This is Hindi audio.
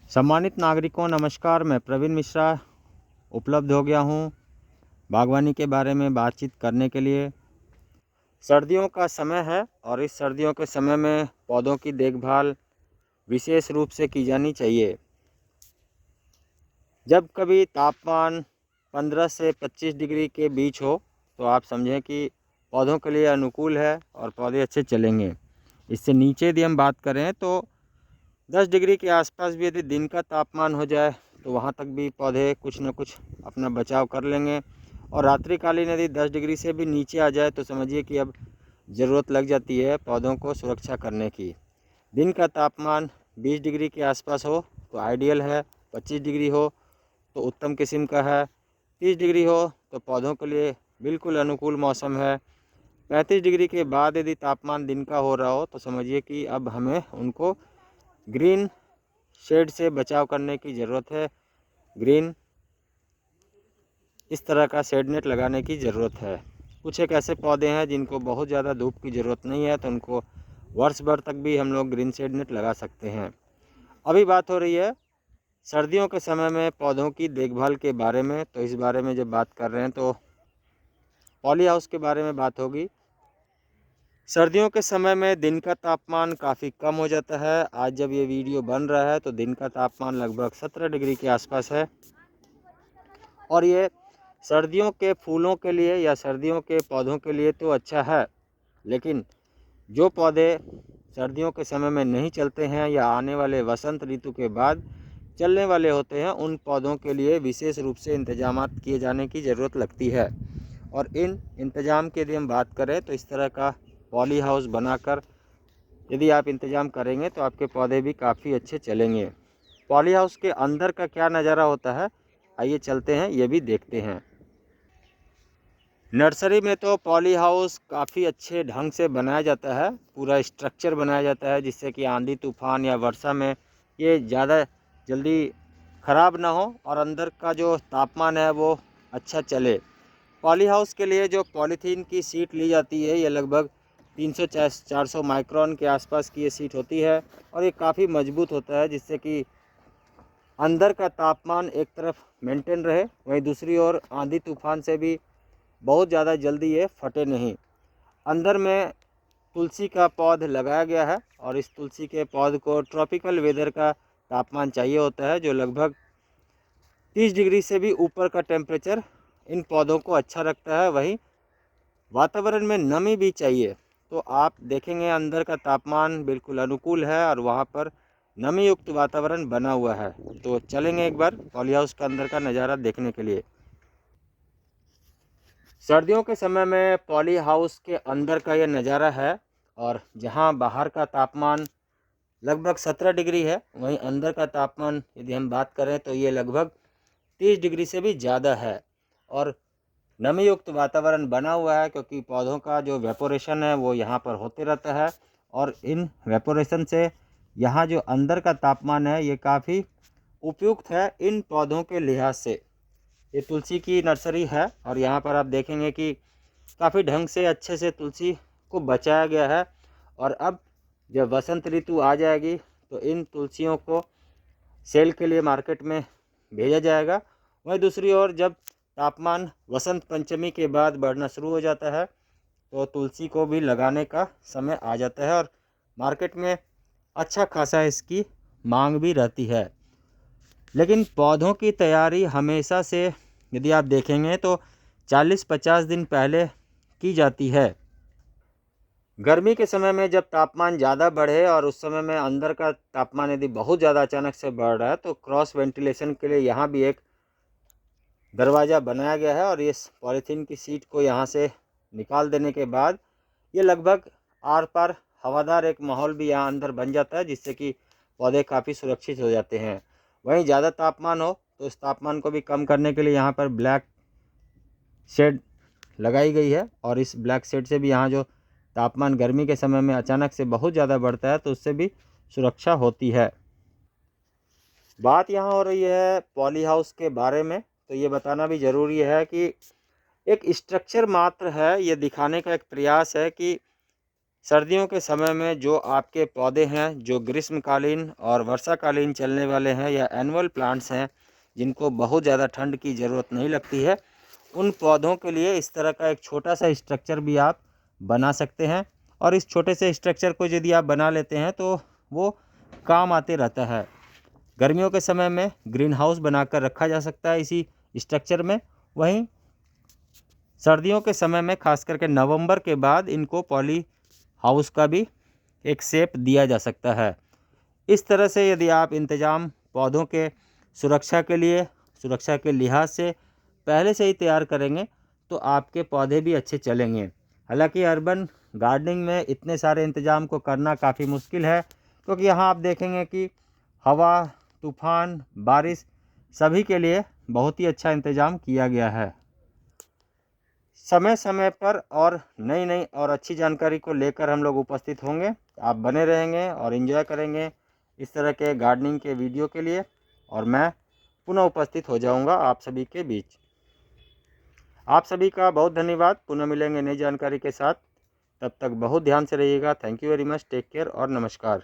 सम्मानित नागरिकों नमस्कार। मैं प्रवीण मिश्रा उपलब्ध हो गया हूँ बागवानी के बारे में बातचीत करने के लिए। सर्दियों का समय है और इस सर्दियों के समय में पौधों की देखभाल विशेष रूप से की जानी चाहिए। जब कभी तापमान 15 से 25 डिग्री के बीच हो तो आप समझें कि पौधों के लिए अनुकूल है और पौधे अच्छे चलेंगे। इससे नीचे यदि हम बात करें तो 10 डिग्री के आसपास भी यदि दिन का तापमान हो जाए तो वहाँ तक भी पौधे कुछ न कुछ अपना बचाव कर लेंगे। और रात्रिकालीन यदि 10 डिग्री से भी नीचे आ जाए तो समझिए कि अब ज़रूरत लग जाती है पौधों को सुरक्षा करने की। दिन का तापमान 20 डिग्री के आसपास हो तो आइडियल है, 25 डिग्री हो तो उत्तम किस्म का है, 30 डिग्री हो तो पौधों के लिए बिल्कुल अनुकूल मौसम है। 35 डिग्री के बाद यदि तापमान दिन का हो रहा हो तो समझिए कि अब हमें उनको ग्रीन शेड से बचाव करने की ज़रूरत है। ग्रीन इस तरह का शेड नेट लगाने की ज़रूरत है। कुछ एक ऐसे पौधे हैं जिनको बहुत ज़्यादा धूप की ज़रूरत नहीं है तो उनको वर्ष भर तक भी हम लोग ग्रीन शेड नेट लगा सकते हैं। अभी बात हो रही है सर्दियों के समय में पौधों की देखभाल के बारे में। तो इस बारे में जब बात कर रहे हैं तो पॉली हाउस के बारे में बात होगी। सर्दियों के समय में दिन का तापमान काफ़ी कम हो जाता है। आज जब ये वीडियो बन रहा है तो दिन का तापमान लगभग 17 डिग्री के आसपास है और ये सर्दियों के फूलों के लिए या सर्दियों के पौधों के लिए तो अच्छा है, लेकिन जो पौधे सर्दियों के समय में नहीं चलते हैं या आने वाले वसंत ऋतु के बाद चलने वाले होते हैं उन पौधों के लिए विशेष रूप से इंतजामात किए जाने की ज़रूरत लगती है। और इन इंतज़ाम की यदि हम बात करें तो इस तरह का पॉली हाउस बनाकर यदि आप इंतज़ाम करेंगे तो आपके पौधे भी काफ़ी अच्छे चलेंगे। पॉली हाउस के अंदर का क्या नज़ारा होता है, आइए चलते हैं ये भी देखते हैं। नर्सरी में तो पॉली हाउस काफ़ी अच्छे ढंग से बनाया जाता है, पूरा स्ट्रक्चर बनाया जाता है जिससे कि आंधी तूफान या वर्षा में ये ज़्यादा जल्दी ख़राब ना हो और अंदर का जो तापमान है वो अच्छा चले। पॉली हाउस के लिए जो पॉलीथीन की सीट ली जाती है ये लगभग 300-400 माइक्रोन के आसपास की ये सीट होती है और ये काफ़ी मजबूत होता है जिससे कि अंदर का तापमान एक तरफ मेंटेन रहे, वहीं दूसरी ओर आंधी तूफान से भी बहुत ज़्यादा जल्दी ये फटे नहीं। अंदर में तुलसी का पौध लगाया गया है और इस तुलसी के पौध को ट्रॉपिकल वेदर का तापमान चाहिए होता है जो लगभग 30 डिग्री से भी ऊपर का टेम्परेचर इन पौधों को अच्छा रखता है। वहीं वातावरण में नमी भी चाहिए, तो आप देखेंगे अंदर का तापमान बिल्कुल अनुकूल है और वहाँ पर नमी युक्त वातावरण बना हुआ है। तो चलेंगे एक बार पॉली हाउस का अंदर का नज़ारा देखने के लिए। सर्दियों के समय में पॉली हाउस के अंदर का यह नज़ारा है और जहाँ बाहर का तापमान लगभग 17 डिग्री है वहीं अंदर का तापमान यदि हम बात करें तो ये लगभग 30 डिग्री से भी ज़्यादा है और नमी युक्त वातावरण बना हुआ है क्योंकि पौधों का जो वेपोरेशन है वो यहाँ पर होते रहता है और इन वेपोरेशन से यहाँ जो अंदर का तापमान है ये काफ़ी उपयुक्त है इन पौधों के लिहाज से। ये तुलसी की नर्सरी है और यहाँ पर आप देखेंगे कि काफ़ी ढंग से अच्छे से तुलसी को बचाया गया है और अब जब वसंत ऋतु आ जाएगी तो इन तुलसियों को सेल के लिए मार्केट में भेजा जाएगा। वहीं दूसरी ओर जब तापमान वसंत पंचमी के बाद बढ़ना शुरू हो जाता है तो तुलसी को भी लगाने का समय आ जाता है और मार्केट में अच्छा खासा इसकी मांग भी रहती है। लेकिन पौधों की तैयारी हमेशा से यदि आप देखेंगे तो 40-50 दिन पहले की जाती है। गर्मी के समय में जब तापमान ज़्यादा बढ़े और उस समय में अंदर का तापमान यदि बहुत ज़्यादा अचानक से बढ़ रहा है तो क्रॉस वेंटिलेशन के लिए यहाँ भी एक दरवाज़ा बनाया गया है और इस पॉलीथीन की सीट को यहाँ से निकाल देने के बाद ये लगभग आर पार हवादार एक माहौल भी यहाँ अंदर बन जाता है जिससे कि पौधे काफ़ी सुरक्षित हो जाते हैं। वहीं ज़्यादा तापमान हो तो इस तापमान को भी कम करने के लिए यहाँ पर ब्लैक शेड लगाई गई है और इस ब्लैक शेड से भी यहाँ जो तापमान गर्मी के समय में अचानक से बहुत ज़्यादा बढ़ता है तो उससे भी सुरक्षा होती है। बात यहाँ हो रही है पॉली हाउस के बारे में, तो ये बताना भी ज़रूरी है कि एक स्ट्रक्चर मात्र है, ये दिखाने का एक प्रयास है कि सर्दियों के समय में जो आपके पौधे हैं जो ग्रीष्मकालीन और वर्षाकालीन चलने वाले हैं या एनुअल प्लांट्स हैं जिनको बहुत ज़्यादा ठंड की ज़रूरत नहीं लगती है, उन पौधों के लिए इस तरह का एक छोटा सा स्ट्रक्चर भी आप बना सकते हैं। और इस छोटे से स्ट्रक्चर को यदि आप बना लेते हैं तो वो काम आते रहता है। गर्मियों के समय में ग्रीन हाउस बनाकर रखा जा सकता है इसी स्ट्रक्चर में। वहीं सर्दियों के समय में खास करके नवंबर के बाद इनको पॉली हाउस का भी एक शेप दिया जा सकता है। इस तरह से यदि आप इंतज़ाम पौधों के सुरक्षा के लिए, सुरक्षा के लिहाज से पहले से ही तैयार करेंगे तो आपके पौधे भी अच्छे चलेंगे। हालांकि अर्बन गार्डनिंग में इतने सारे इंतज़ाम को करना काफ़ी मुश्किल है, क्योंकि यहाँ आप देखेंगे कि हवा, तूफ़ान, बारिश सभी के लिए बहुत ही अच्छा इंतज़ाम किया गया है। समय समय पर और नई नई और अच्छी जानकारी को लेकर हम लोग उपस्थित होंगे। आप बने रहेंगे और एंजॉय करेंगे इस तरह के गार्डनिंग के वीडियो के लिए, और मैं पुनः उपस्थित हो जाऊंगा आप सभी के बीच। आप सभी का बहुत धन्यवाद। पुनः मिलेंगे नई जानकारी के साथ। तब तक बहुत ध्यान से रहिएगा। Thank you very much. Take care और नमस्कार।